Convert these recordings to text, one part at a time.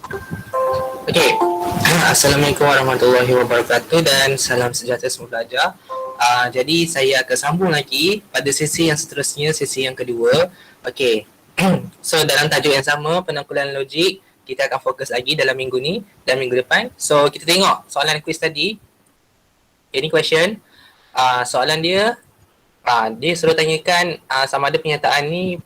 Okey. Assalamualaikum warahmatullahi wabarakatuh dan salam sejahtera semua pelajar. Jadi saya akan sambung lagi pada sesi yang seterusnya, sesi yang kedua. Okey. So dalam tajuk yang sama, penangkulan logik, kita akan fokus lagi dalam minggu ni dan minggu depan. So kita tengok soalan quiz tadi. Any question? Soalan dia, dia suruh tanyakan sama ada pernyataan ni,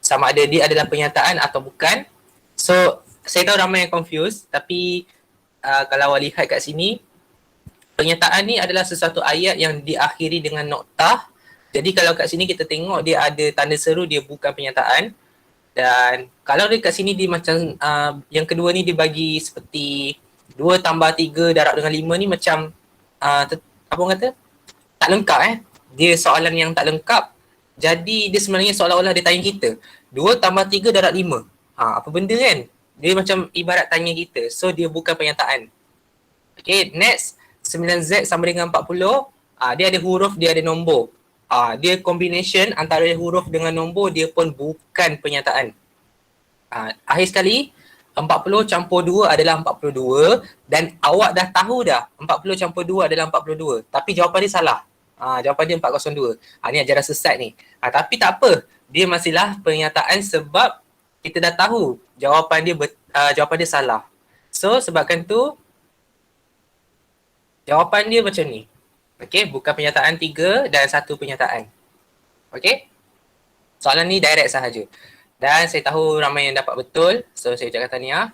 sama ada dia adalah pernyataan atau bukan. So saya tahu ramai yang confused, tapi kalau awak lihat kat sini, pernyataan ni adalah sesuatu ayat yang diakhiri dengan noktah. Jadi kalau kat sini kita tengok dia ada tanda seru, dia bukan pernyataan. Dan kalau dekat sini dia macam yang kedua ni dia bagi seperti 2 tambah 3 darab dengan 5 ni macam apa orang kata? Tak lengkap Dia soalan yang tak lengkap. Jadi dia sebenarnya seolah-olah dia tanya kita 2 tambah 3 darab 5. Apa benda kan? Dia macam ibarat tanya kita. So dia bukan pernyataan. Okay, next. 9Z sama dengan 40. Dia ada huruf, dia ada nombor. Dia combination antara huruf dengan nombor, dia pun bukan pernyataan. Akhir sekali, 40 campur 2 adalah 42 dan awak dah tahu dah 40 campur 2 adalah 42. Tapi jawapan dia salah. Jawapan dia 402. Ni ajaran sesat ni. Tapi tak apa. Dia masihlah pernyataan sebab kita dah tahu jawapan dia salah. So sebabkan tu jawapan dia macam ni. Okey, bukan pernyataan 3 dan 1 pernyataan. Okey? Soalan ni direct sahaja. Dan saya tahu ramai yang dapat betul. So saya ucapkan tahniah.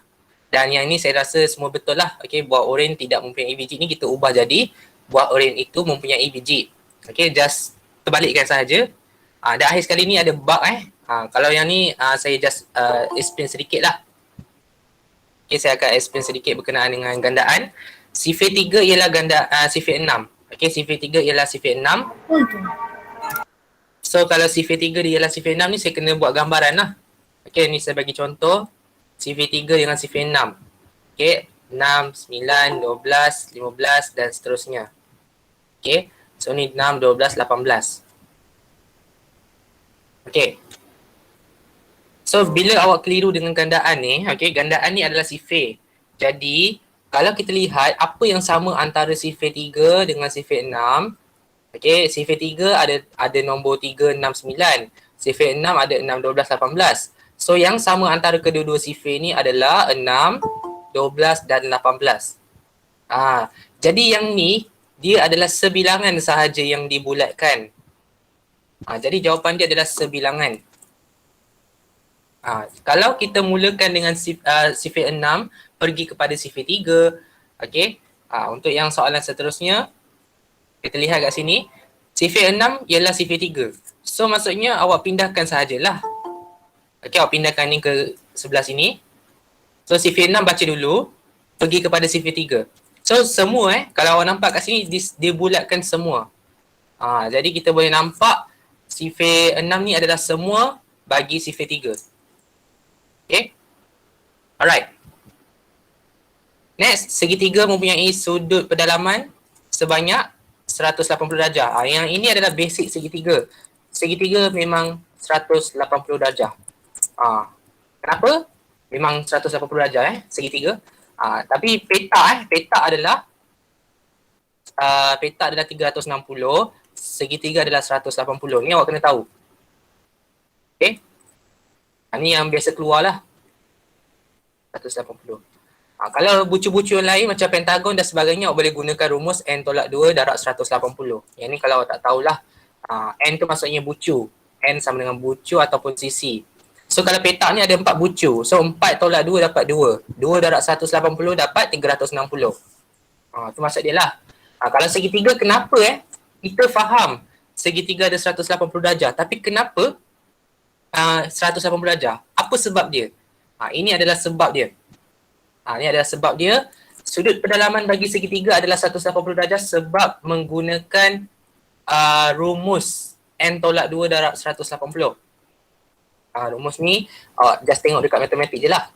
Dan yang ni saya rasa semua betul lah. Okey, buah oren tidak mempunyai biji ni kita ubah jadi buah oren itu mempunyai biji. Okey, just terbalikkan sahaja. Dan akhir sekali ni ada bug kalau yang ni saya just explain sedikit lah. Okay, saya akan explain sedikit berkenaan dengan gandaan. Sifir 3 ialah sifir 6. Okay, sifir 3 ialah sifir 6. So kalau sifir 3 dia ialah sifir 6 ni saya kena buat gambaran lah. Okay, ni saya bagi contoh. Sifir 3 dengan sifir 6. Okay, 6, 9, 12, 15 dan seterusnya. Okay, so ni 6, 12, 18. Okay. So bila awak keliru dengan gandaan ni, okay, gandaan ni adalah sifir. Jadi kalau kita lihat apa yang sama antara sifir 3 dengan sifir 6, okay, sifir 3 ada nombor 3, 6, 9. Sifir 6 ada 6, 12, 18. So yang sama antara kedua-dua sifir ni adalah 6, 12 dan 18. Jadi yang ni dia adalah sebilangan sahaja yang dibulatkan. Jadi jawapan dia adalah sebilangan. Kalau kita mulakan dengan sifir 6 pergi kepada sifir 3, okey. Untuk yang soalan seterusnya kita lihat kat sini, sifir 6 ialah sifir 3. So maksudnya awak pindahkan sahajalah. Okey, awak pindahkan ni ke sebelah sini. So sifir 6 baca dulu, pergi kepada sifir 3. So semua kalau awak nampak kat sini dia bulatkan semua. Jadi kita boleh nampak sifir 6 ni adalah semua bagi sifir 3. Okay. Alright. Next, segitiga mempunyai sudut pedalaman sebanyak 180 darjah. Yang ini adalah basic segitiga. Segitiga memang 180 darjah. Kenapa? Memang 180 darjah segitiga. Tapi peta adalah 360, segitiga adalah 180. Ni awak kena tahu. Okay. Ni yang biasa keluar lah. 180. Kalau bucu-bucu yang lain macam pentagon dan sebagainya, awak boleh gunakan rumus n tolak 2 darab 180. Yang ni kalau awak tak tahulah, n tu maksudnya bucu. N sama dengan bucu ataupun sisi. So kalau peta ni ada 4 bucu. So 4 tolak 2 dapat 2. 2 darab 180 dapat 360. Tu maksud dia lah. Kalau segitiga kenapa kita faham segitiga ada 180 darjah. Tapi kenapa 180 darjah? Apa sebab dia? Ini adalah sebab dia. Ini adalah sebab dia. Sudut pedalaman bagi segitiga adalah 180 darjah sebab menggunakan rumus n tolak 2 darab 180. Rumus ni just tengok dekat matematik je lah.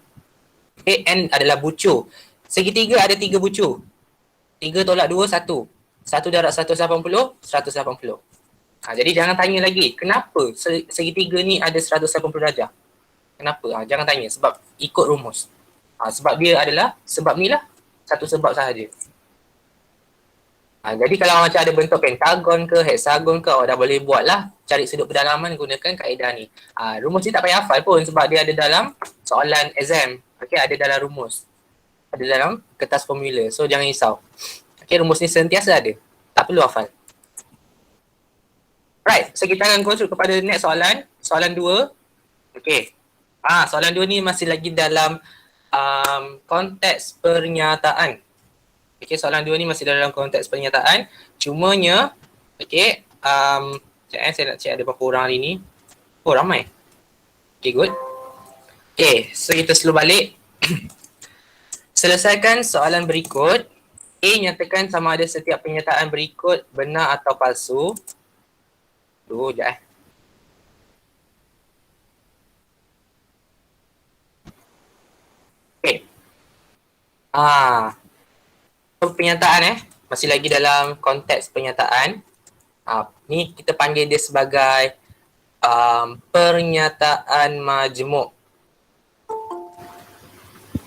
Okay, n adalah bucu. Segitiga ada 3 bucu. 3 tolak 2, 1. 1 darab 180, 180. Jadi jangan tanya lagi, kenapa segitiga ni ada 180 darjah? Kenapa? Jangan tanya sebab ikut rumus. Sebab dia adalah, sebab ni lah, satu sebab sahaja. Jadi kalau macam ada bentuk pentagon ke, hexagon ke, awak dah boleh buat lah cari sudut pendalaman gunakan kaedah ni. Rumus ni tak payah hafal pun sebab dia ada dalam soalan exam. Okay, ada dalam rumus. Ada dalam kertas formula. So jangan risau. Okay, rumus ni sentiasa ada. Tak perlu hafal. Right, so kita akan go kepada next soalan. Soalan 2. Okay. Soalan 2 ni masih lagi dalam konteks pernyataan. Okay, soalan 2 ni masih dalam konteks pernyataan. Cumanya, okay, saya nak cek ada berapa orang hari ni. Oh, ramai. Okay, good. Okay, so kita slow balik. Selesaikan soalan berikut. A, nyatakan sama ada setiap pernyataan berikut benar atau palsu. Tunggu sekejap Okay. Pernyataan masih lagi dalam konteks pernyataan. Ni kita panggil dia sebagai pernyataan majmuk.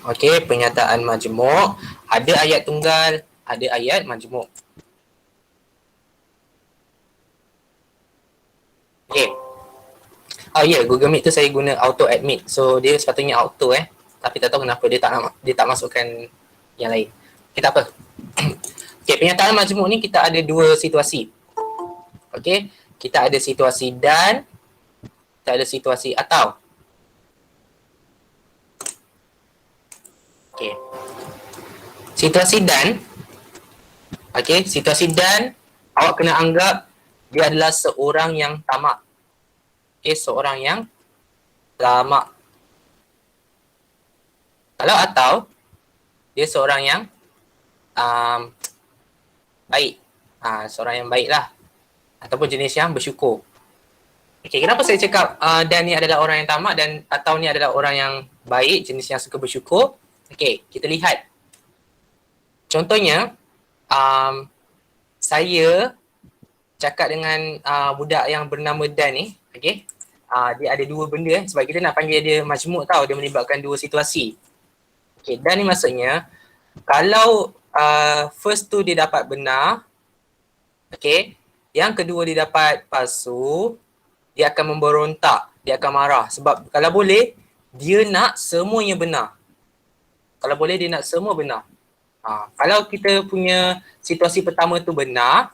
Okey, pernyataan majmuk. Ada ayat tunggal, ada ayat majmuk. Okey. Google Meet tu saya guna auto admit. So dia sepatutnya auto tapi tak tahu kenapa dia tak masukkan yang lain. Okay, tak apa. Okay, pernyataan majmuk ni kita ada dua situasi. Okay, kita ada situasi dan kita ada situasi atau. Okay. Situasi dan. Okay, situasi dan awak kena anggap dia adalah seorang yang tamak. Okay, seorang yang tamak. Kalau atau, dia seorang yang baik. Seorang yang baik lah. Ataupun jenis yang bersyukur. Okay, kenapa saya cakap dan ni adalah orang yang tamak dan atau ni adalah orang yang baik, jenis yang suka bersyukur. Okay, kita lihat. Contohnya, saya cakap dengan budak yang bernama Dan ni. Okay, dia ada dua benda sebab kita nak panggil dia majmuk tau, dia melibatkan dua situasi. Okay, dan ni maksudnya kalau first tu dia dapat benar, okay, yang kedua dia dapat palsu, dia akan memberontak, dia akan marah sebab kalau boleh dia nak semuanya benar. Kalau boleh dia nak semua benar. Kalau kita punya situasi pertama tu benar,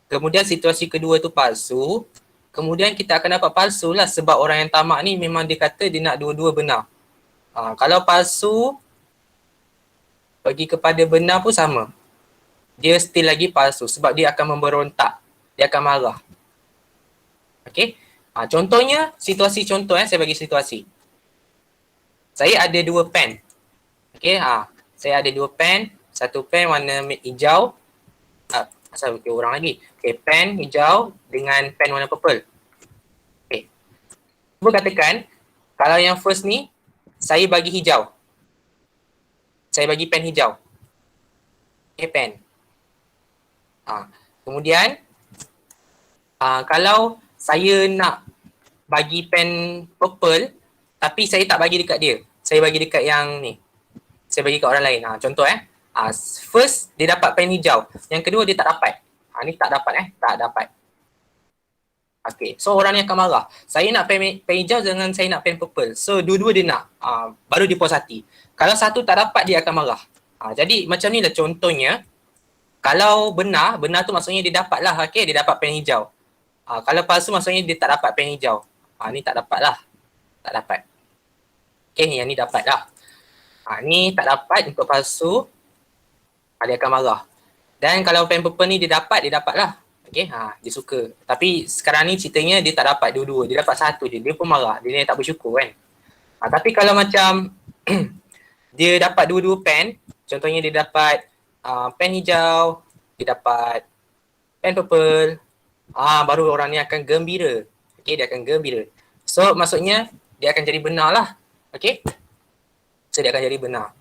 kemudian situasi kedua tu palsu, kemudian kita akan dapat palsu lah sebab orang yang tamak ni memang dia kata dia nak dua-dua benar. Kalau palsu bagi kepada benar pun sama. Dia still lagi palsu sebab dia akan memberontak. Dia akan marah. Okay. Contohnya, situasi contoh saya bagi situasi. Saya ada dua pen. Okay. Saya ada dua pen. Satu pen warna hijau. Asal orang lagi. Okay. Pen hijau dengan pen warna purple. Okay. Cuba katakan, kalau yang first ni, saya bagi hijau. Saya bagi pen hijau. Okay, pen. Kemudian, kalau saya nak bagi pen purple, tapi saya tak bagi dekat dia. Saya bagi dekat yang ni. Saya bagi kat orang lain. Contoh first, dia dapat pen hijau. Yang kedua, dia tak dapat. Ni tak dapat tak dapat. Okay, so orang ni akan marah. Saya nak pen hijau dengan saya nak pen purple. So, dua-dua dia nak. Baru dia puas hati. Kalau satu tak dapat, dia akan marah. Jadi macam ni lah contohnya. Kalau benar tu maksudnya dia dapat lah. Okay, dia dapat pen hijau. Kalau palsu maksudnya dia tak dapat pen hijau. Ni tak dapat lah. Tak dapat. Okay, yang ni dapat lah. Ni tak dapat untuk palsu. Dia akan marah. Dan kalau pen purple ni dia dapat lah. Okay, dia suka. Tapi sekarang ni ceritanya dia tak dapat dua-dua. Dia dapat satu je. Dia pun marah. Dia tak bersyukur kan. Tapi kalau macam dia dapat dua-dua pen, contohnya dia dapat pen hijau, dia dapat pen purple, baru orang ni akan gembira. Okay, dia akan gembira. So, maksudnya dia akan jadi benar lah. Okay. So, dia akan jadi benar.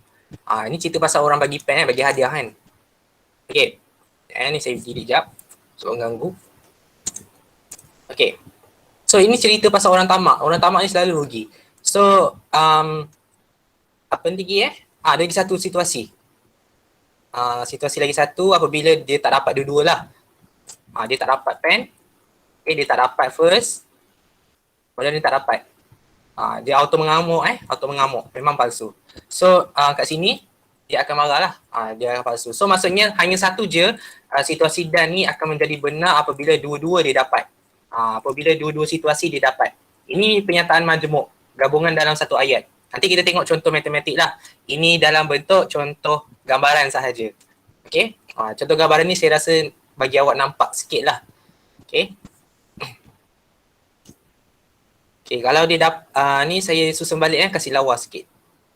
Ini cerita pasal orang bagi pen bagi hadiah kan. Okay. Ni saya delete jap. So, mengganggu. Okay. So, ini cerita pasal orang tamak. Orang tamak ni selalu rugi. So, apa lagi Ada lagi satu situasi. Situasi lagi satu apabila dia tak dapat dua-dua lah. Dia tak dapat pen. Okay, dia tak dapat first. Kemudian dia tak dapat. Dia auto mengamuk auto mengamuk. Memang palsu. So kat sini dia akan marah lah. Dia akan palsu. So maksudnya hanya satu je situasi dan ni akan menjadi benar apabila dua-dua dia dapat. Apabila dua-dua situasi dia dapat. Ini pernyataan majmuk. Gabungan dalam satu ayat. Nanti kita tengok contoh matematik lah. Ini dalam bentuk contoh gambaran sahaja. Okay. Contoh gambaran ni saya rasa bagi awak nampak sikit lah. Okay. Okay, kalau dia ni saya susun balik kasih lawa sikit.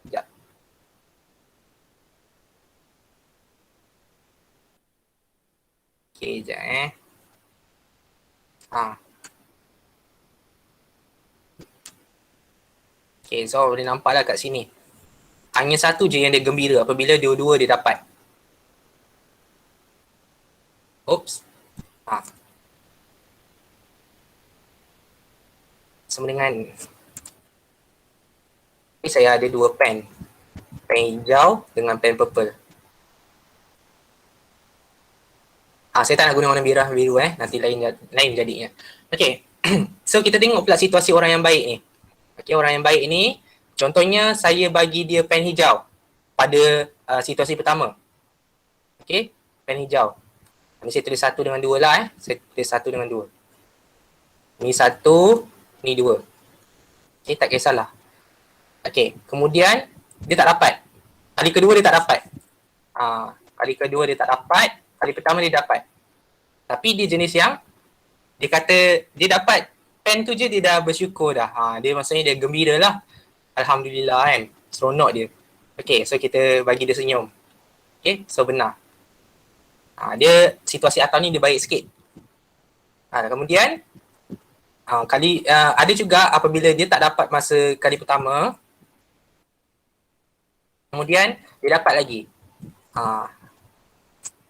Sekejap. Okay, sekejap Okay, so boleh nampak lah kat sini. Hanya satu je yang dia gembira apabila dua-dua dia dapat. Oops. Sama dengan saya ada dua pen. Pen hijau dengan pen purple. Saya tak nak guna warna biru nanti lain jadinya. Okay. So kita tengok pula situasi orang yang baik ni. Okay, orang yang baik ni contohnya saya bagi dia pen hijau pada situasi pertama. Okay, pen hijau. Ni saya tulis 1 dengan 2 lah Saya tulis 1 dengan 2. Ni 1, ni 2. Okay, tak kisahlah. Okay, kemudian dia tak dapat. Kali kedua dia tak dapat. Kali kedua dia tak dapat. Kali pertama dia dapat. Tapi dia jenis yang dia kata dia dapat pen tu je dia dah bersyukur dah. Dia maksudnya dia gembira lah. Alhamdulillah kan. Seronok dia. Okay, so kita bagi dia senyum. Okay, so benar. Dia situasi atau ni dia baik sikit. Kemudian ada juga apabila dia tak dapat masa kali pertama, kemudian dia dapat lagi.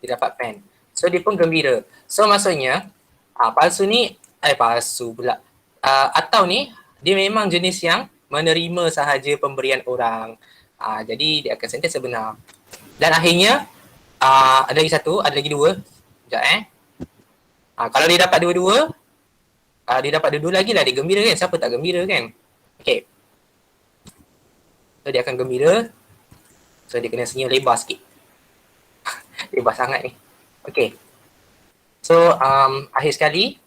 Dia dapat pen. So dia pun gembira. So maksudnya palsu ni palsu pula. Atau ni dia memang jenis yang menerima sahaja pemberian orang. Jadi dia akan sentiasa benar. Dan akhirnya ada lagi satu, ada lagi dua. Sekejap kalau dia dapat dua-dua, dia dapat dua-dua lagi lah, dia gembira kan. Siapa tak gembira kan? Okay. So dia akan gembira. So dia kena senyum lebar sikit. Lebar sangat ni. Okay. So akhir sekali,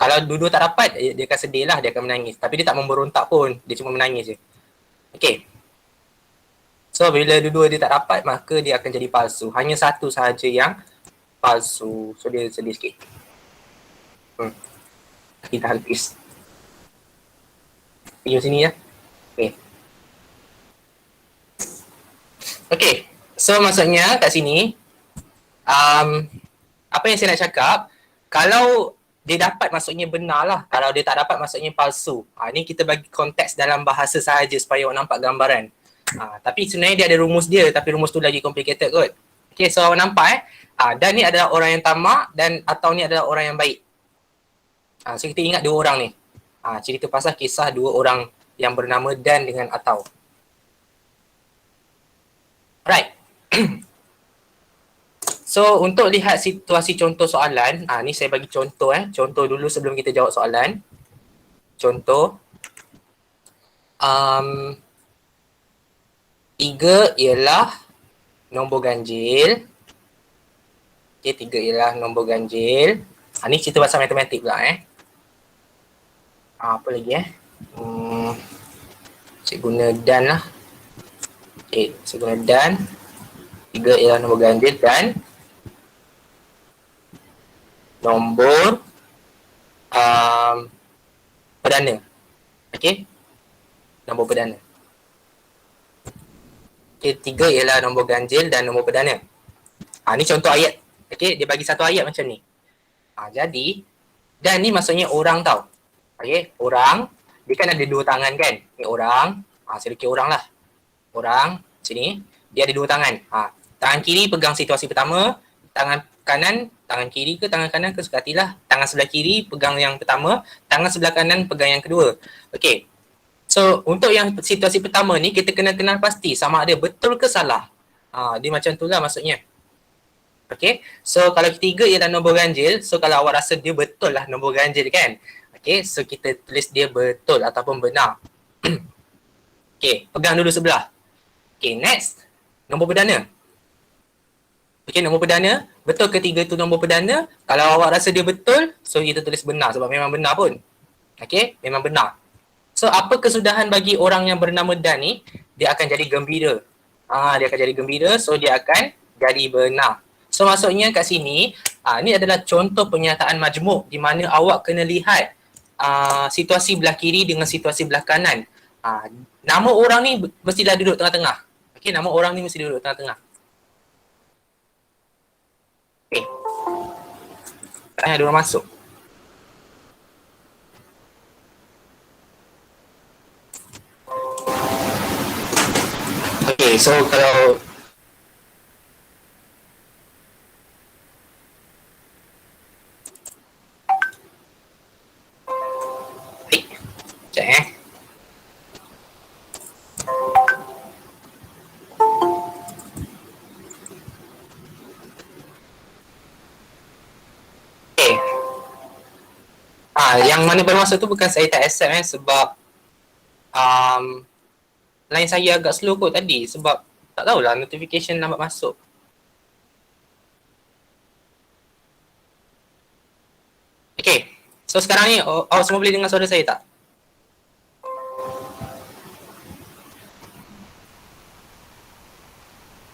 kalau dua-dua tak dapat, dia akan sedih lah, dia akan menangis. Tapi dia tak memberontak pun, dia cuma menangis je. Okay. So bila dua-dua dia tak dapat, maka dia akan jadi palsu. Hanya satu sahaja yang palsu. So dia sedih sikit. Kita habis. Pergi sini ya. Okay. Okay. So maksudnya kat sini, apa yang saya nak cakap, kalau dia dapat maksudnya benar lah. Kalau dia tak dapat maksudnya palsu. Ni kita bagi konteks dalam bahasa sahaja supaya awak nampak gambaran. Tapi sebenarnya dia ada rumus dia, tapi rumus tu lagi complicated kot. Okay, so awak nampak Dan ni adalah orang yang tamak dan atau ni adalah orang yang baik. So kita ingat dua orang ni. Cerita pasal kisah dua orang yang bernama Dan dengan Atau. Alright. So untuk lihat situasi contoh soalan, ni saya bagi contoh contoh dulu sebelum kita jawab soalan. Contoh 3 ialah nombor ganjil. Okay, 3 ialah nombor ganjil. Ni cerita pasal matematik pula apa lagi saya guna dan lah. Okay, saya guna dan. 3 ialah nombor ganjil dan nombor perdana. Okay, nombor perdana. Okay, 3 ialah nombor ganjil dan nombor perdana. Ni contoh ayat. Okay, dia bagi satu ayat macam ni. Jadi, dan ni maksudnya orang tau. Okay, orang. Dia kan ada dua tangan kan. Ni orang. Saya lukis orang lah. Orang, sini. Dia ada dua tangan. Tangan kiri pegang situasi pertama. Tangan kanan, tangan kiri ke tangan kanan ke sukatilah. Tangan sebelah kiri pegang yang pertama. Tangan sebelah kanan pegang yang kedua. Okay. So, untuk yang situasi pertama ni, kita kena kenal pasti sama ada betul ke salah. Dia macam tu lah maksudnya. Okay, so kalau ketiga ialah nombor ganjil. So, kalau awak rasa dia betul lah nombor ganjil kan. Okay, so kita tulis dia betul ataupun benar. Okay, pegang dulu sebelah. Okay, next. Nombor perdana. Okay, nombor perdana. Betul ketiga tu nombor perdana. Kalau awak rasa dia betul, so kita tulis benar sebab memang benar pun. Okay, memang benar. So, apa kesudahan bagi orang yang bernama Dan ni? Dia akan jadi gembira. Dia akan jadi gembira, so dia akan jadi benar. So, maksudnya kat sini, ni adalah contoh pernyataan majmuk di mana awak kena lihat situasi belah kiri dengan situasi belah kanan. Nama orang ni mestilah duduk tengah-tengah. Okay, nama orang ni mesti duduk tengah-tengah. Okay. Ada orang masuk. Okay, so kalau sekejap yang mana bermaksud tu bukan saya tak accept sebab line saya agak slow kot tadi sebab tak tahulah notification lambat masuk. Okay, so sekarang ni awak semua boleh dengar suara saya tak?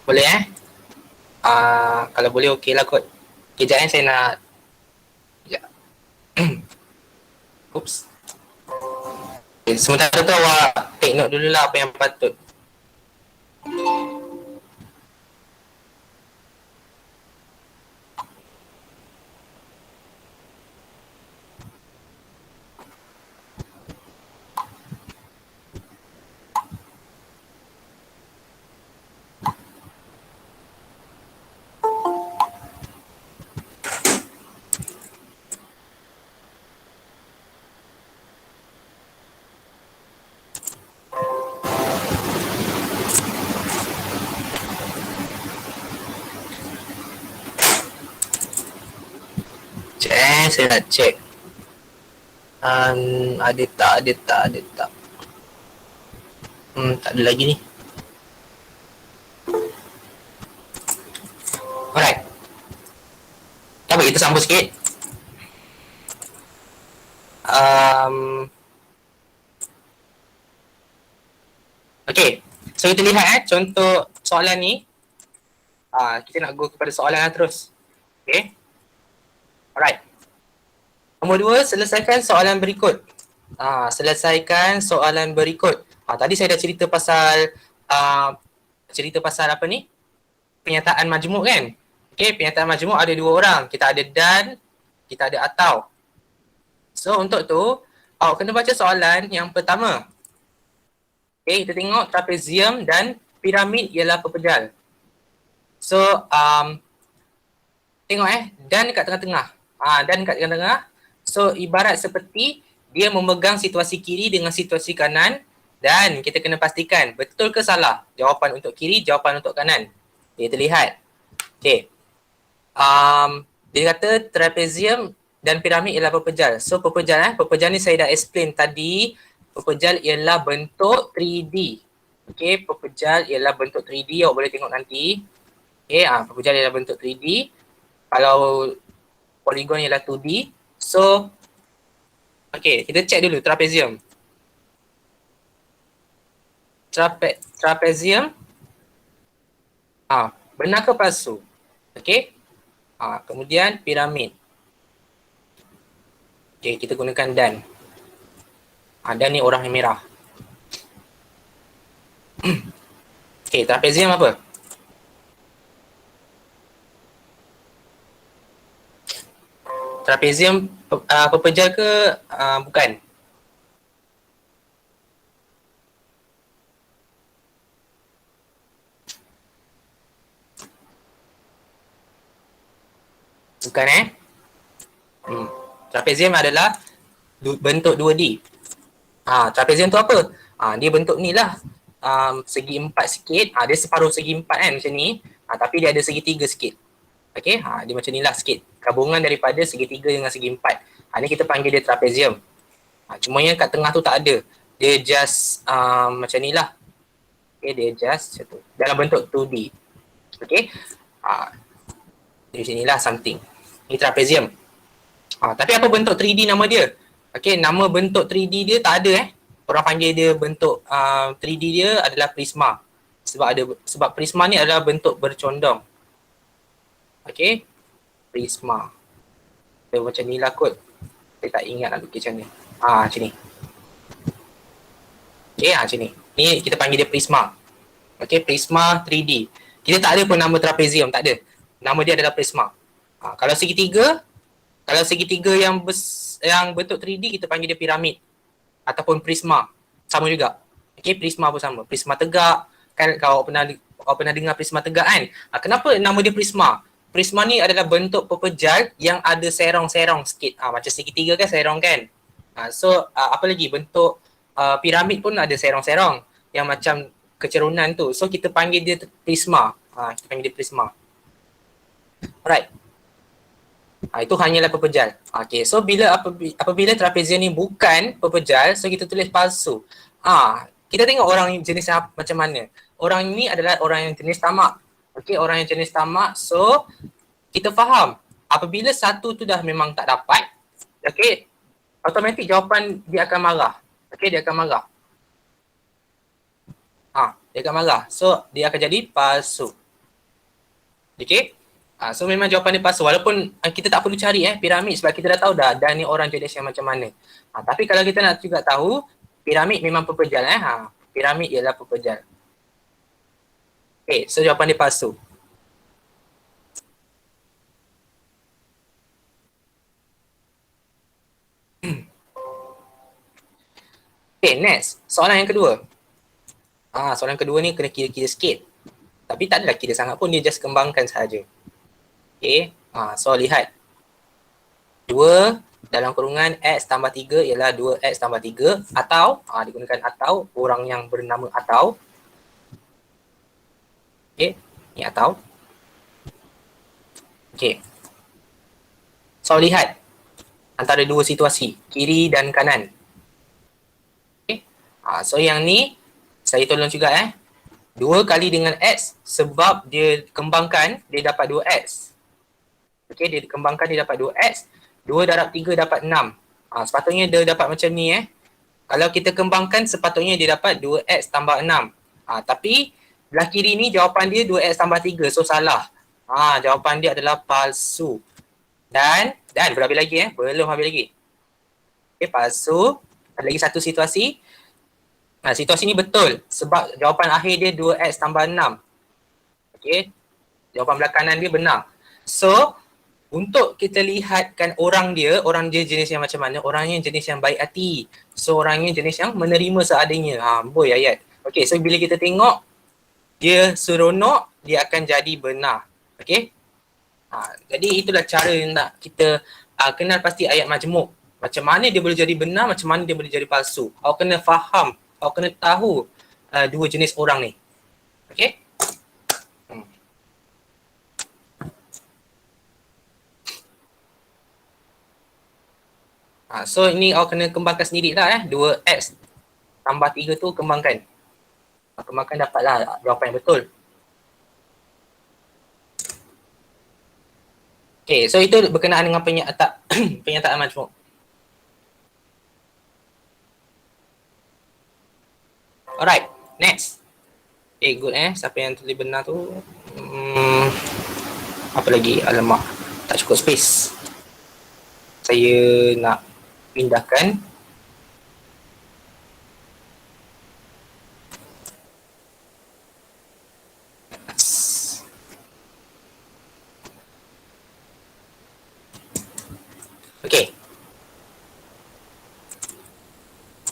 Boleh kalau boleh okey lah kot. Kejap saya nak sekejap. Oops. Okay, sementara tu awak take note dululah apa yang patut. Saya nak check ada tak tak ada lagi ni. Alright, tak apa, kita sambung sikit. Okay, so kita lihat contoh soalan ni. Kita nak go kepada soalan lah terus. Okay, alright. Nombor 2, selesaikan soalan berikut. Selesaikan soalan berikut. Tadi saya dah cerita pasal apa ni? Pernyataan majmuk kan? Okay, pernyataan majmuk ada dua orang. Kita ada dan, kita ada atau. So, untuk tu, awak kena baca soalan yang pertama. Okay, kita tengok trapezium dan piramid ialah pepejal. So, tengok dan dekat tengah-tengah. Dan dekat tengah-tengah. So, ibarat seperti dia memegang situasi kiri dengan situasi kanan dan kita kena pastikan betul ke salah. Jawapan untuk kiri, jawapan untuk kanan. Okay, terlihat. Okay. Dia kata trapezium dan piramid ialah pepejal. So, pepejal ni saya dah explain tadi. Pepejal ialah bentuk 3D. Okay, pepejal ialah bentuk 3D. Awak boleh tengok nanti. Okay, pepejal ialah bentuk 3D. Kalau poligon ialah 2D. So, okay, kita check dulu trapezium. Trapezium benar ke palsu? Okay. Kemudian piramid. Okay, kita gunakan dan. Dan ni orang yang merah. Okay, trapezium apa? Trapezium pepejal ke bukan? Bukan Trapezium adalah bentuk 2D. Trapezium tu apa? Dia bentuk ni lah, segi empat sikit. Dia separuh segi empat kan macam ni, tapi dia ada segi tiga sikit. Okay, dia macam ni lah sikit, gabungan daripada segi tiga dengan segi empat. Ni kita panggil dia trapezium. Cuma yang kat tengah tu tak ada, dia just macam ni lah. Okay, dia just macam tu dalam bentuk 2D. Okay, di sini lah something. Ini trapezium. Tapi apa bentuk 3D nama dia? Okay, nama bentuk 3D dia tak ada Orang panggil dia bentuk 3D dia adalah prisma. Sebab prisma ni adalah bentuk bercondong. Okay, prisma. Dia macam ni lah kot. Saya tak ingat nak lukis macam ni. Macam ni. Okay, macam ni. Ni kita panggil dia prisma. Okay, prisma 3D. Kita tak ada pun nama trapezium, tak ada. Nama dia adalah prisma. Kalau segitiga yang bentuk 3D kita panggil dia piramid ataupun prisma. Sama juga. Okay, prisma pun sama. Prisma tegak. Kan kau pernah dengar prisma tegak kan? Kenapa nama dia prisma? Prisma ni adalah bentuk pepejal yang ada serong-serong sikit. Macam segitiga kan serong kan? So apa lagi? Bentuk piramid pun ada serong-serong yang macam kecerunan tu. So kita panggil dia prisma. Kita panggil dia prisma. Alright. Itu hanyalah pepejal. Okay, so apabila trapezium ni bukan pepejal, so kita tulis palsu. Kita tengok orang jenis macam mana. Orang ni adalah orang yang jenis tamak. Okay, orang yang jenis tamak. So kita faham apabila satu tu dah memang tak dapat, okay, automatik jawapan dia akan marah. Okay, dia akan marah. Dia akan marah. So dia akan jadi palsu. Okay. So memang jawapan dia palsu. Walaupun kita tak perlu cari piramid sebab kita dah tahu dah Dan ni orang jenis yang macam mana. Tapi kalau kita nak juga tahu, piramid memang pepejal. Piramid ialah pepejal. Okay, so jawapan dia palsu. Okay, next. Soalan yang kedua. Soalan kedua ni kena kira-kira sikit. Tapi tak adalah kira sangat pun, dia just kembangkan sahaja. Okay, so lihat. 2 dalam kurungan X tambah 3 ialah 2X tambah 3 atau, digunakan atau, orang yang bernama atau. Okay, ni atau. Okay. So lihat antara dua situasi, kiri dan kanan. Okay, so yang ni saya tolong juga 2 kali dengan X sebab dia kembangkan, dia dapat 2X. Okay, dia kembangkan, dia dapat 2X. 2 darab 3 dapat 6. Sepatutnya dia dapat macam ni Kalau kita kembangkan, sepatutnya dia dapat 2X tambah 6. Tapi belah kiri ni jawapan dia 2X tambah 3. So salah. Jawapan dia adalah palsu. Dan belum habis lagi Belum habis lagi. Okay, palsu. Ada lagi satu situasi. Situasi ni betul sebab jawapan akhir dia 2X tambah 6. Okay. Jawapan belah kanan dia benar. So, untuk kita lihatkan orang dia jenis yang macam mana, orangnya jenis yang baik hati. So, orangnya jenis yang menerima seadanya. Boy ayat. Okay, so bila kita tengok dia seronok, dia akan jadi benar. Okay. Jadi itulah cara nak kita kenal pasti ayat majmuk. Macam mana dia boleh jadi benar, macam mana dia boleh jadi palsu. Awak kena faham, awak kena tahu dua jenis orang ni. Okay. So ini awak kena kembangkan sendiri lah 2X tambah 3 tu kembangkan. Kembangkan dapatlah jawapan yang betul. Okay, so itu berkenaan dengan penyataan majmuk. Alright, next. Okay, good siapa yang tulis benar tu? Apa lagi? Alamak, tak cukup space. Saya nak pindahkan. Okay.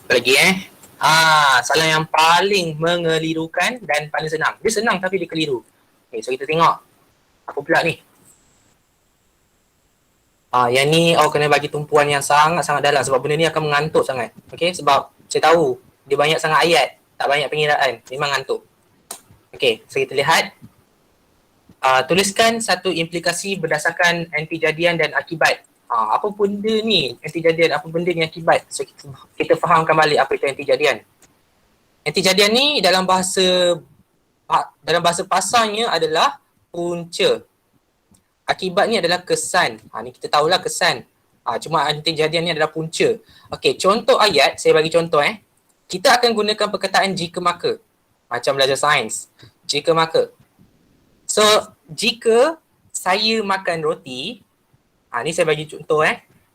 Apa lagi soalan yang paling mengelirukan dan paling senang. Dia senang tapi dia keliru. Okay, so kita tengok. Apa pula ni? Yang ni awak kena bagi tumpuan yang sangat-sangat dalam sebab benda ni akan mengantuk sangat. Okay, sebab saya tahu Dia banyak sangat ayat, tak banyak pengiraan, memang ngantuk. Okey, so kita lihat. Tuliskan satu implikasi berdasarkan antijadian dan akibat. Apa benda ni antijadian, apa benda ni akibat? So kita fahamkan balik apa itu antijadian. Antijadian ni dalam bahasa pasarnya adalah punca. Akibat ni adalah kesan. Ni kita tahulah kesan. Cuma antijadian ni adalah punca. Okey, contoh ayat, saya bagi contoh Kita akan gunakan perkataan jika maka. Macam belajar sains. Jika maka. So, jika saya makan roti, ni saya bagi contoh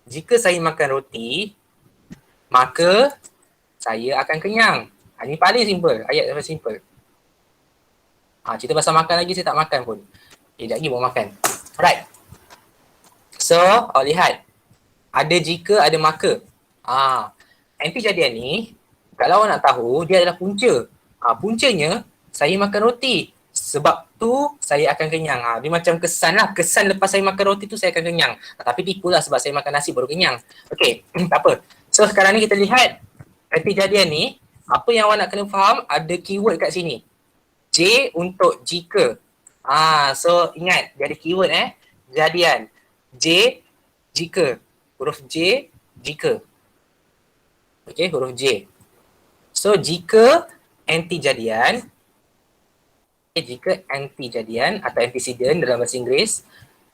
Jika saya makan roti, maka saya akan kenyang. Ni paling simple, ayat paling simple. Cerita pasal makan lagi saya tak makan pun. Sekejap lagi baru makan. Alright. So, lihat. Ada jika, ada maka. Antijadian ni, kalau awak nak tahu, dia adalah punca. Puncanya, saya makan roti. Sebab tu, saya akan kenyang. Dia macam kesan lah. Kesan lepas saya makan roti tu, saya akan kenyang. Tapi tipu lah sebab saya makan nasi baru kenyang. Okay, tak apa. So, sekarang ni kita lihat antijadian ni. Apa yang awak nak kena faham, ada keyword kat sini. J untuk jika. So, ingat, dia ada keyword jadian. J, jika. Huruf J, jika. Okay, huruf J. So, jika antijadian, jika antijadian atau antecedent dalam bahasa Inggeris,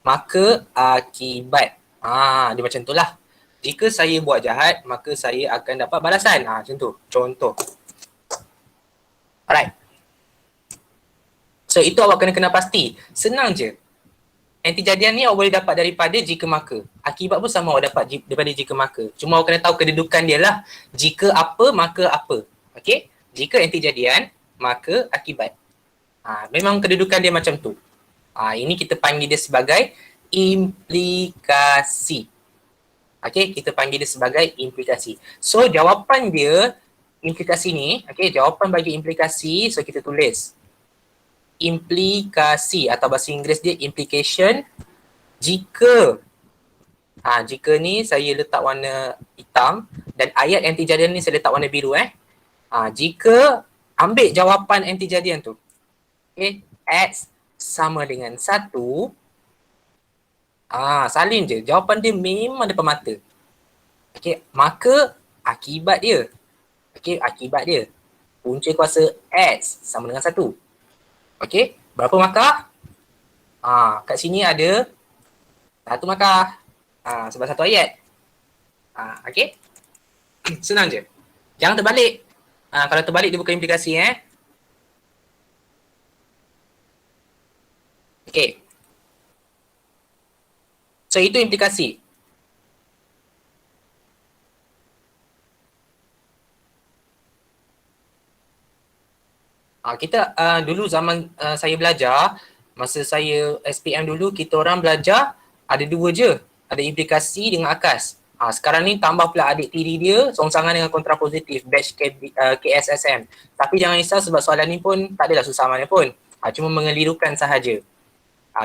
maka akibat. Dia macam tu lah. Jika saya buat jahat, maka saya akan dapat balasan. Macam tu. Contoh. Alright. So, itu awak kena pasti. Senang je. Antijadian ni awak boleh dapat daripada jika maka. Akibat pun sama awak dapat daripada jika maka. Cuma awak kena tahu kedudukan dia lah. Jika apa, maka apa. Okay? Jika antijadian, maka akibat. Memang kedudukan dia macam tu. Ini kita panggil dia sebagai implikasi. Okay, kita panggil dia sebagai implikasi. So, jawapan dia, implikasi ni, jawapan bagi implikasi, so kita tulis. Implikasi atau bahasa Inggeris dia implication. Jika, jika ni saya letak warna hitam dan ayat antijadian ni saya letak warna biru jika ambil jawapan antijadian tu. X sama dengan 1. Salin je. Jawapan dia memang depan mata. Maka akibat dia. Akibat dia. Punca kuasa X sama dengan 1. Berapa markah? Kat sini ada 1 markah. Sebab 1 ayat. Senang je. Jangan terbalik. Kalau terbalik dia bukan implikasi So, itu implikasi. Kita dulu zaman saya belajar, masa saya SPM dulu, kita orang belajar ada 2 je. Ada implikasi dengan akas. Sekarang ni tambah pula adik tiri dia, songsangan dengan kontrapositif, batch KSSM. Tapi jangan risau sebab soalan ni pun tak adalah susah mana pun. Cuma mengelirukan sahaja.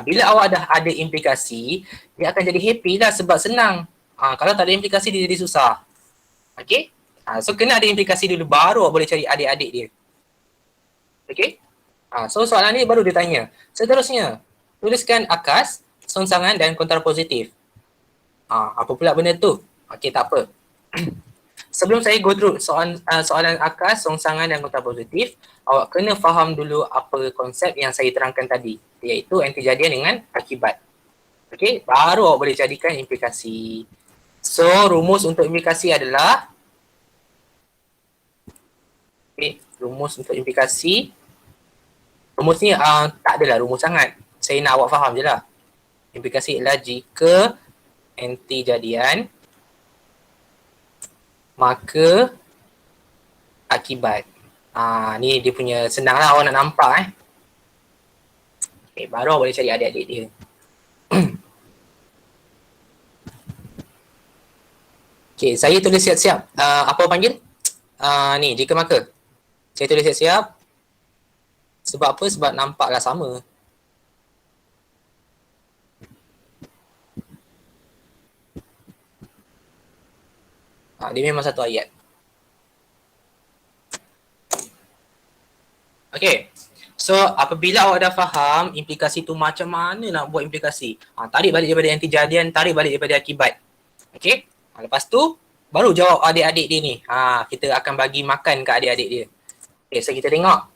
Bila awak dah ada implikasi, dia akan jadi happy lah sebab senang. Kalau tak ada implikasi, dia jadi susah. So, kena ada implikasi dulu, baru awak boleh cari adik-adik dia. So, soalan ni baru dia tanya. Seterusnya, tuliskan akas, songsangan dan kontrapositif. Apa pula benda tu? Tak apa. Sebelum saya go through soalan akas, songsangan dan kontrapositif, awak kena faham dulu apa konsep yang saya terangkan tadi, iaitu antijadian dengan akibat. Baru awak boleh jadikan implikasi. So, rumus untuk implikasi adalah rumus untuk implikasi. Rumus ni tak adalah rumus sangat. Saya nak awak faham je lah. Implikasi adalah jika antijadian, maka akibat. Ni dia punya senang lah awak nak nampak baru awak boleh cari adik-adik dia. Saya tulis siap-siap. Apa panggil? Ni, jika maka. Saya tulis siap-siap. Sebab apa? Sebab nampaklah sama. Dia memang 1 ayat. Okay. So, apabila awak dah faham implikasi tu macam mana nak buat implikasi. Tarik balik daripada anti-jadian, tarik balik daripada akibat. Okay. Lepas tu, baru jawab adik-adik dia ni. Kita akan bagi makan ke adik-adik dia. Okay, so kita tengok.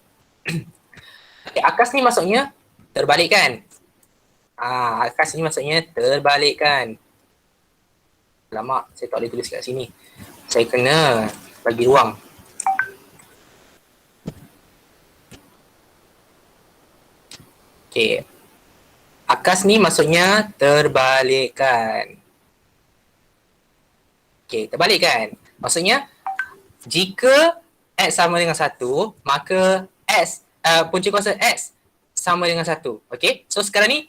Okay, akas ni maksudnya terbalikkan. Akas ni maksudnya terbalikkan. Lama, saya tak boleh tulis kat sini. Saya kena bagi ruang. Okay. Akas ni maksudnya terbalikkan. Okay, terbalikkan. Maksudnya, jika X sama dengan 1, maka X, punca kuasa X sama dengan 1. Okay, so sekarang ni,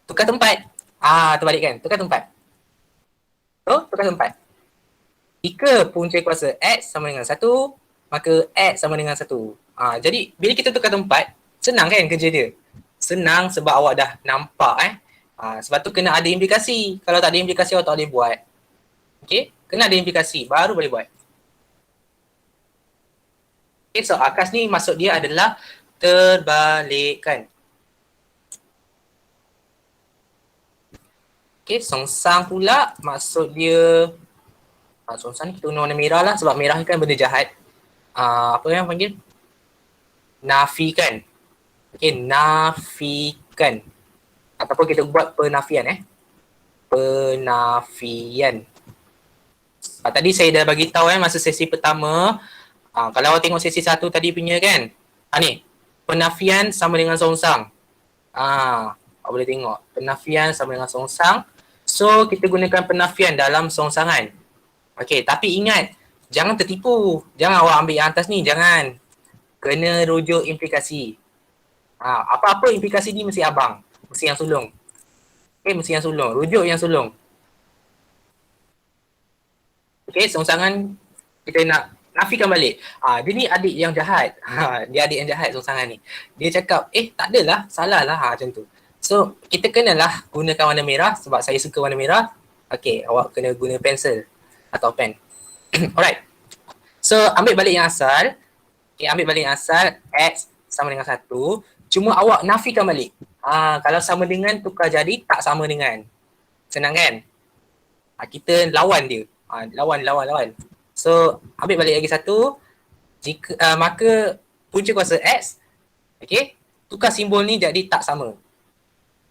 tukar tempat. Terbalikkan, tukar tempat. So, tukar tempat. Jika punca kuasa X sama dengan 1, maka X sama dengan 1. Jadi, bila kita tukar tempat, senang kan kerja dia? Senang sebab awak dah nampak sebab tu kena ada implikasi. Kalau tak ada implikasi awak tak boleh buat. Okay, kena ada implikasi baru boleh buat. Okay, so akas ni maksud dia adalah terbalikkan. Okay, songsang pula maksud dia songsang ni kita guna warna merah lah sebab merah ni kan benda jahat. Apa yang panggil? Nafikan. Okay, nafikan. Ataupun kita buat penafian Penafian. Tadi saya dah bagi tahu masa sesi pertama. Kalau awak tengok sesi 1 tadi punya kan. Ni, penafian sama dengan songsang. Awak boleh tengok. Penafian sama dengan songsang. So, kita gunakan penafian dalam songsangan. Okay, tapi ingat, jangan tertipu. Jangan awak ambil yang atas ni, jangan. Kena rujuk implikasi. Apa-apa implikasi ni mesti abang. Mesti yang sulung. Okay, mesti yang sulung. Rujuk yang sulung. Okay, songsangan kita nak nafikan balik. Dia ni adik yang jahat. Dia adik yang jahat songsangan ni. Dia cakap, tak adalah, salah lah macam tu. So, kita kenalah gunakan warna merah sebab saya suka warna merah. Okay, awak kena guna pensel atau pen. Alright. So, ambil balik yang asal. Okay, ambil balik yang asal. X sama dengan 1. Cuma awak nafikan balik. Kalau sama dengan tukar jadi, tak sama dengan. Senang kan? Kita lawan dia. Lawan. So, ambil balik lagi 1. Maka punca kuasa X, okay, tukar simbol ni jadi tak sama.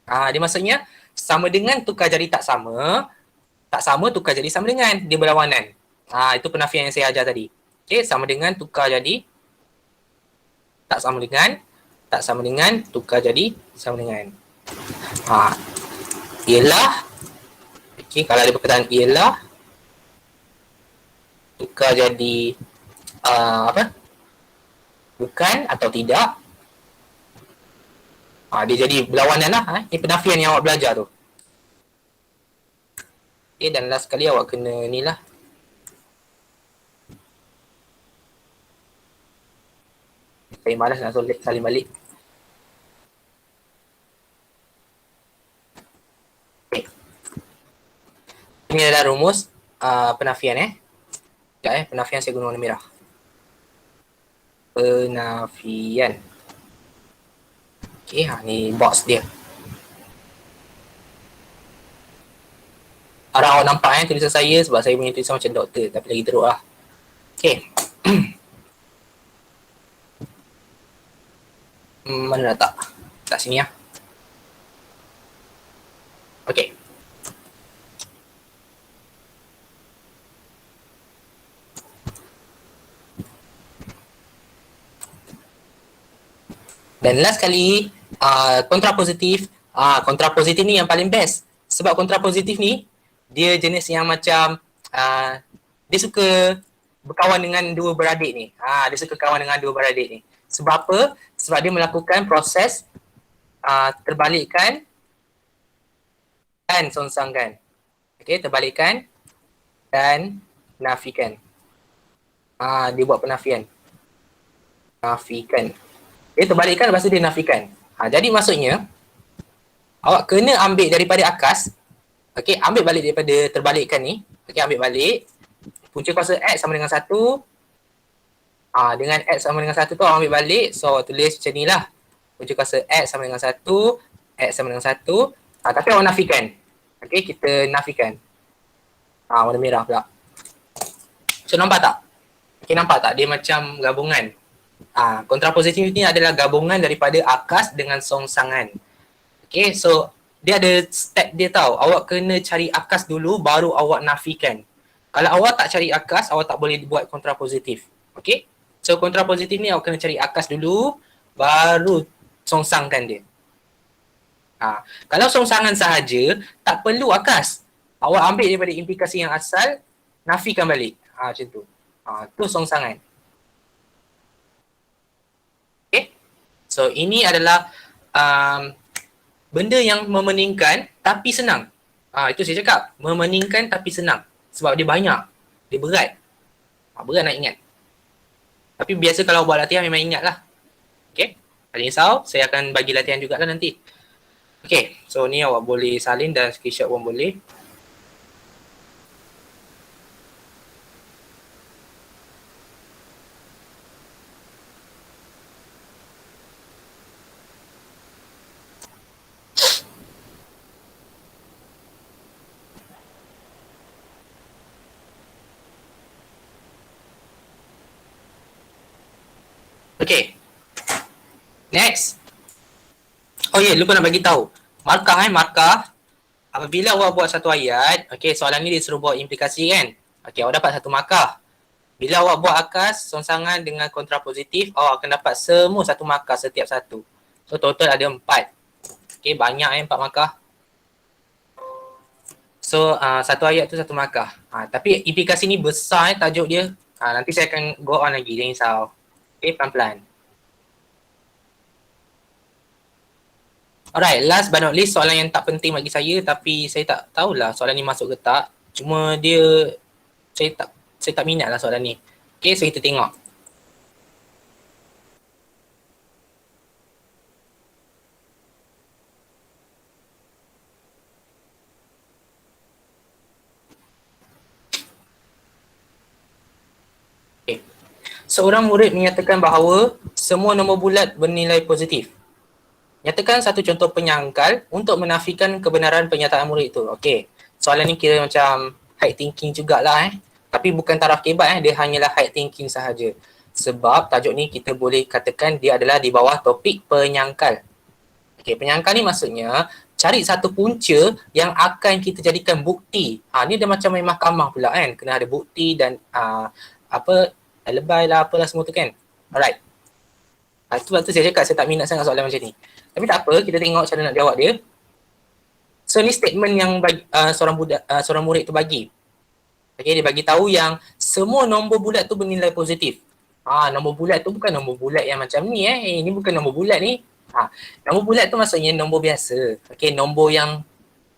Dia maksudnya sama dengan tukar jadi tak sama tukar jadi sama dengan. Dia berlawanan. Itu penafian yang saya ajar tadi. Okay, sama dengan tukar jadi tak sama dengan tukar jadi sama dengan. Ialah, okay, kalau ada perkataan ialah tukar jadi bukan atau tidak. Dia jadi berlawanan lah. Ini penafian yang awak belajar tu. Okay, dan last sekali awak kena ni lah. Saya malas nak salin balik. Okay. Ini adalah rumus penafian penafian saya guna warna merah. Penafian. Okay, ni box dia. Harap awak nampak tulisan saya sebab saya punya tulisan macam doktor tapi lagi teruk lah. Okay. Mana letak? Letak sini lah. Okay. Dan last kali, kontrapositif. Kontrapositif ni yang paling best. Sebab kontrapositif ni, dia jenis yang macam, dia suka berkawan dengan dua beradik ni. Dia suka kawan dengan dua beradik ni. Sebab apa? Sebab dia melakukan proses terbalikkan dan songsangkan. Okay, terbalikkan dan nafikan. Dia buat penafian. Nafikan. Dia terbalikkan, lepas tu dia nafikan. Jadi maksudnya, awak kena ambil daripada akas. Okay, ambil balik daripada terbalikkan ni. Okay, ambil balik. Punca kuasa X sama dengan 1. Dengan X sama dengan 1 tu awak ambil balik. So tulis macam ni lah. Wujud kuasa X sama dengan 1, X sama dengan 1. Tapi awak nafikan. Okay, kita nafikan. Warna merah pula. So nampak tak? Okay, nampak tak? Dia macam gabungan. Kontrapositif ni adalah gabungan daripada akas dengan songsangan. Okay, so dia ada step dia tau. Awak kena cari akas dulu baru awak nafikan. Kalau awak tak cari akas, awak tak boleh buat kontrapositif. Okay, so kontrapositif ni awak kena cari akas dulu baru songsangkan dia. Kalau songsangan sahaja, tak perlu akas. Awak ambil daripada implikasi yang asal, nafikan balik. Macam tu. Tu songsangan. Okay. So ini adalah benda yang memeningkan tapi senang. Itu saya cakap. Memeningkan tapi senang. Sebab dia banyak. Dia berat. Berat nak ingat. Tapi biasa kalau buat latihan memang ingat lah. Okay. Tak risau. Saya akan bagi latihan jugalah nanti. Okay. So ni awak boleh salin dan screenshot pun boleh. Okay. Next. Oh ya, lupa nak bagi tahu. Markah. Apabila awak buat satu ayat, okay, soalan ni dia suruh buat implikasi kan. Okay, awak dapat satu markah. Bila awak buat akas, songsangan dengan kontrapositif, awak akan dapat semua satu markah setiap satu. So total ada 4. Okay, banyak 4 markah. So satu ayat tu satu markah. Tapi implikasi ni besar tajuk dia. Nanti saya akan go on lagi, jangan risau. Okay, pelan-pelan. Alright, last but not least, soalan yang tak penting bagi saya tapi saya tak tahulah soalan ni masuk ke tak. Cuma dia, saya tak minat lah soalan ni. Okay, so kita tengok. Okay. Seorang murid menyatakan bahawa semua nombor bulat bernilai positif. Nyatakan satu contoh penyangkal untuk menafikan kebenaran pernyataan murid itu. Okey. Soalan ni kira macam high thinking jugalah Tapi bukan taraf kebat dia hanyalah high thinking sahaja. Sebab tajuk ni kita boleh katakan dia adalah di bawah topik penyangkal. Okey, penyangkal ni maksudnya cari satu punca yang akan kita jadikan bukti. Ni dia macam main mahkamah pula kan. Kena ada bukti dan lebay lah apalah semua tu kan. Alright. Sebab tu saya cakap saya tak minat sangat soalan macam ni. Tapi tak apa, kita tengok cara nak jawab dia. So ni statement yang seorang murid tu bagi. Okay, dia bagi tahu yang semua nombor bulat tu bernilai positif. Nombor bulat tu bukan nombor bulat yang macam ni Ini bukan nombor bulat ni. Nombor bulat tu maksudnya nombor biasa. Okay, nombor yang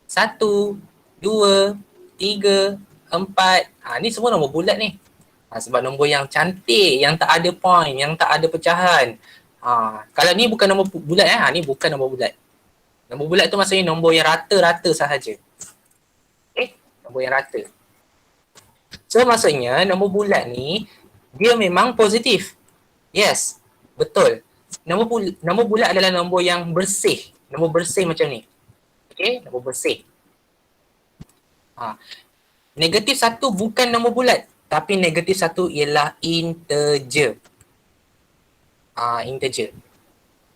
1, 2, 3, 4. Ni semua nombor bulat ni. Sebab nombor yang cantik, yang tak ada point, yang tak ada pecahan. Kalau ni bukan nombor bulat ni bukan nombor bulat. Nombor bulat tu maksudnya nombor yang rata-rata sahaja. Nombor yang rata. So maksudnya nombor bulat ni dia memang positif. Yes, betul. Nombor bulat adalah nombor yang bersih. Nombor bersih macam ni. Okay, nombor bersih. Negatif 1 bukan nombor bulat. Tapi negatif 1 ialah integer. Integer.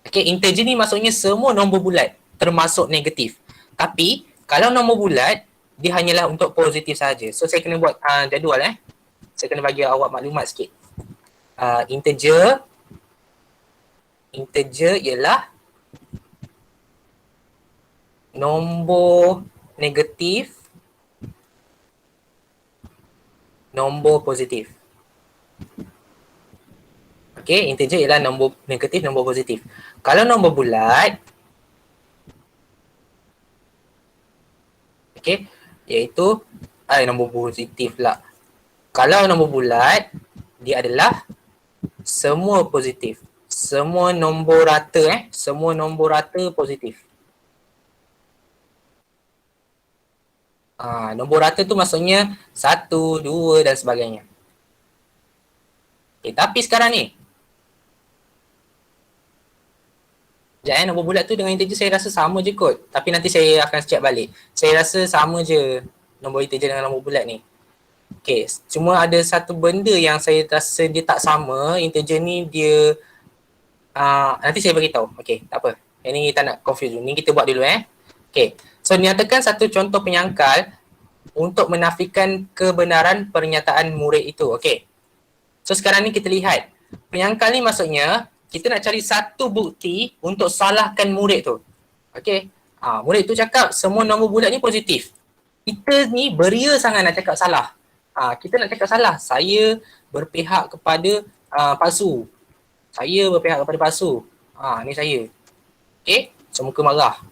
Okay, integer ni maksudnya semua nombor bulat termasuk negatif. Tapi kalau nombor bulat dia hanyalah untuk positif saja. So saya kena buat jadual Saya kena bagi awak maklumat sikit. Integer ialah nombor negatif, nombor positif. Okay, integer ialah nombor negatif, nombor positif. Kalau nombor bulat, okay, iaitu nombor positif lah. Kalau nombor bulat, dia adalah semua positif. Semua nombor rata semua nombor rata positif. Nombor rata tu maksudnya 1, 2 dan sebagainya. Okay, tapi sekarang ni, sekejap nombor bulat tu dengan integer saya rasa sama je kot. Tapi nanti saya akan check balik. Saya rasa sama je nombor integer dengan nombor bulat ni. Okay, cuma ada satu benda yang saya rasa dia tak sama. Integer ni dia, nanti saya beritahu. Okay, tak apa. Yang ni tak nak confuse dulu. Ni kita buat dulu Okay, so nyatakan satu contoh penyangkal untuk menafikan kebenaran pernyataan murid itu. Okay, so sekarang ni kita lihat. Penyangkal ni maksudnya, kita nak cari satu bukti untuk salahkan murid tu. Okay. Murid tu cakap semua nombor bulat ni positif. Kita ni beria sangat nak cakap salah. Kita nak cakap salah. Saya berpihak kepada palsu. Saya berpihak kepada palsu. Ni saya. Okay. So muka marah.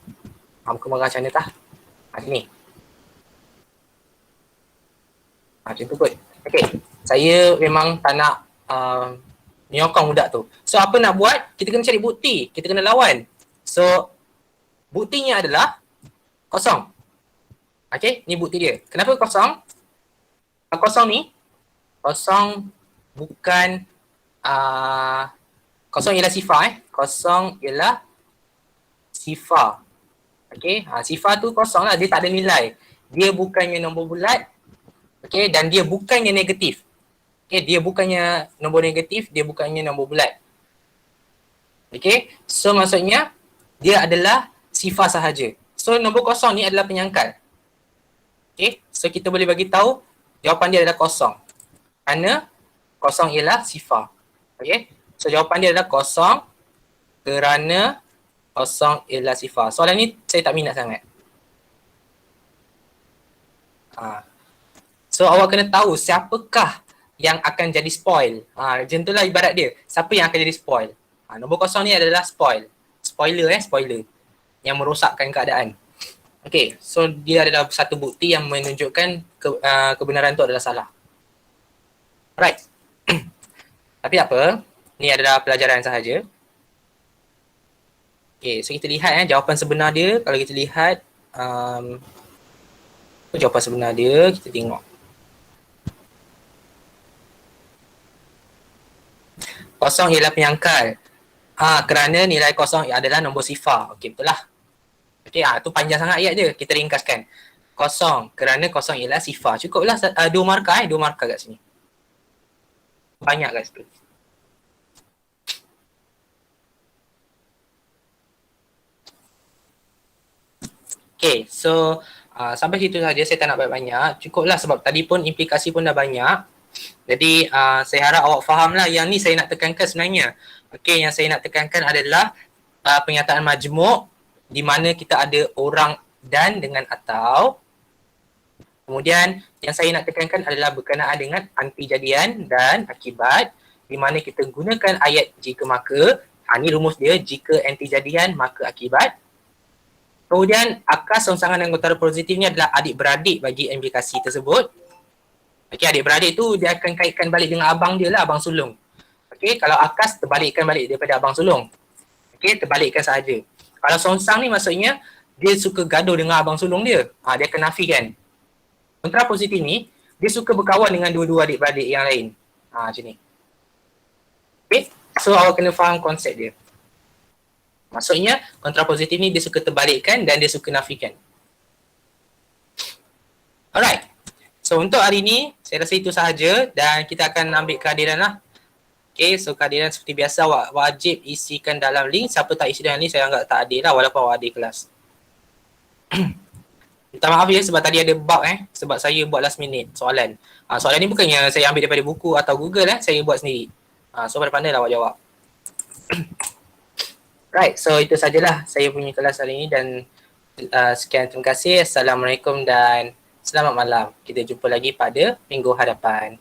Muka marah macam mana tah? Sini. Macam tu kot. Okay. Saya memang tak nak menyokong budak tu. So apa nak buat? Kita kena cari bukti. Kita kena lawan. So buktinya adalah kosong. Okay, ni bukti dia. Kenapa kosong? Kosong ni, kosong bukan, kosong ialah sifar kosong ialah sifar. Okay, sifar tu kosong lah. Dia tak ada nilai. Dia bukannya nombor bulat. Okay, dan dia bukannya negatif. Okay, dia bukannya nombor negatif, dia bukannya nombor bulat. Okay, so maksudnya dia adalah sifar sahaja. So nombor kosong ni adalah penyangkal. Okay, so kita boleh bagi tahu jawapan dia adalah kosong. Kerana kosong ialah sifar. Okay, so jawapan dia adalah kosong kerana kosong ialah sifar. Soalan ni saya tak minat sangat. So awak kena tahu siapakah yang akan jadi spoil. Macam itulah ibarat dia. Siapa yang akan jadi spoil? Nombor kosong ni adalah spoil. Spoiler spoiler. Yang merosakkan keadaan. Okay, so dia adalah satu bukti yang menunjukkan kebenaran tu adalah salah. Alright. Tapi apa? Ni adalah pelajaran sahaja. Okay, so kita lihat jawapan sebenar dia. Kalau kita lihat jawapan sebenar dia, kita tengok. Kosong ialah penyangkal. Kerana nilai kosong adalah nombor sifar. Okey, betul lah. Okey, tu panjang sangat ayat dia. Kita ringkaskan. Kosong. Kerana kosong ialah sifar. Cukuplah 2 markah 2 markah kat sini. Banyak kat situ. Okey, so sampai situ saja. Saya tak nak banyak-banyak. Cukuplah sebab tadi pun implikasi pun dah banyak. Jadi saya harap awak fahamlah yang ni saya nak tekankan sebenarnya. Okey, yang saya nak tekankan adalah pernyataan majmuk di mana kita ada orang dan dengan atau. Kemudian yang saya nak tekankan adalah berkenaan dengan anti jadian dan akibat di mana kita gunakan ayat jika maka. Ni rumus dia, jika anti jadian maka akibat. Kemudian akas rongsangan anggota positif ni adalah adik-beradik bagi implikasi tersebut. Okey, adik-beradik tu dia akan kaitkan balik dengan abang dia lah, abang sulung. Okey, kalau akas terbalikkan balik daripada abang sulung. Okey, terbalikkan sahaja. Kalau songsang ni maksudnya dia suka gaduh dengan abang sulung dia. Dia akan nafikan. Kontra positif ni, dia suka berkawan dengan dua-dua adik-beradik yang lain. Macam ni. Okey, so awak kena faham konsep dia. Maksudnya kontra positif ni dia suka terbalikkan dan dia suka nafikan. Alright. So untuk hari ni, saya rasa itu sahaja dan kita akan ambil kehadiran lah. Okay, so kehadiran seperti biasa wajib isikan dalam link. Siapa tak isi dalam link, saya anggap tak adil lah walaupun awak ada kelas. Minta maaf ya sebab tadi ada bug sebab saya buat last minute soalan. Soalan ni bukannya saya ambil daripada buku atau Google saya buat sendiri. So pandai-pandai lah awak jawab. Right, so itu sajalah saya punya kelas hari ini dan sekian, terima kasih. Assalamualaikum dan selamat malam. Kita jumpa lagi pada minggu hadapan.